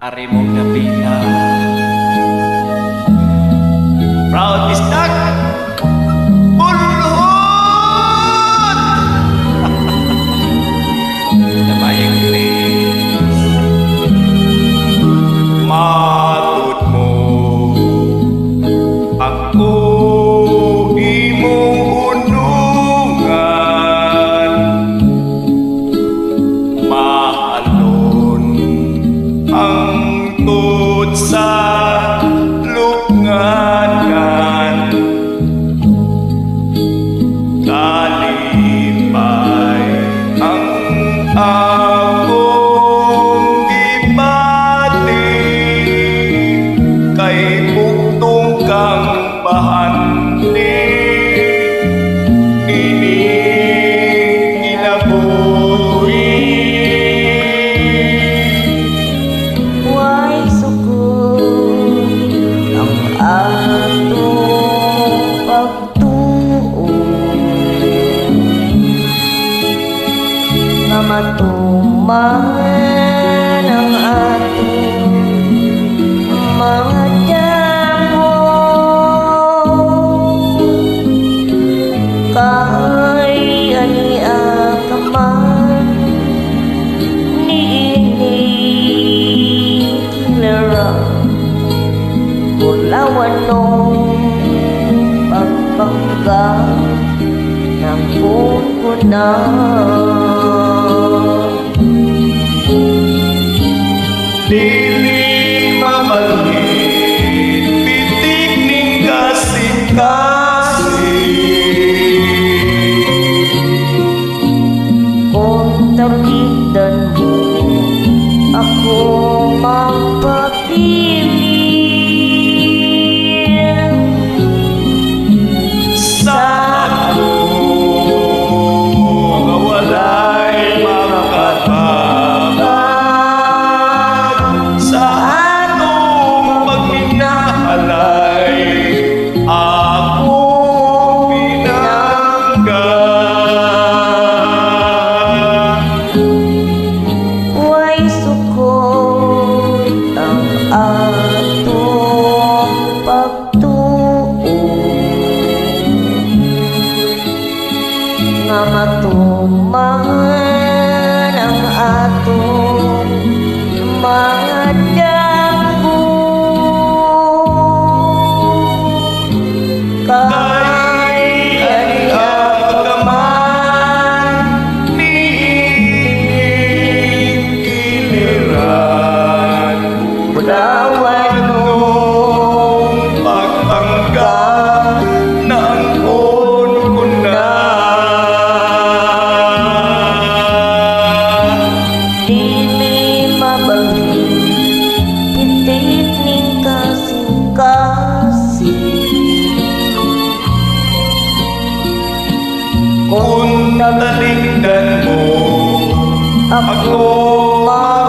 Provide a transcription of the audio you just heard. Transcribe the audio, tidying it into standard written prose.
Ari mong napita. Proud is stuck. Bulhon! Namayang Grace. Matut mo. Ako imong unungan. Mahalon ang tut sa lukngan. Kalipay ang akong gipati kay buktong kang bahandi ini kinabuhi. Way sugod ang atong pagtuo nga matuman ang atong mga damo kay ania kaman niini kilera kulawan nung pagpangga ng kuna. Dili mabalhin pitik ning kasing-kasing. Kung tagitan mo ako mapapiling Sa ako nga walay makatabag sa atong pagminahalay ako pinanggan. way sukot ang atong pagtuo nga matuman ang atong mga damo kay Agaman niining kiliran Bulawan nung pagtangga ng kuna. dili mabalhin pitik ning kasing-kasing. Kung tatalingdan mo Ako ako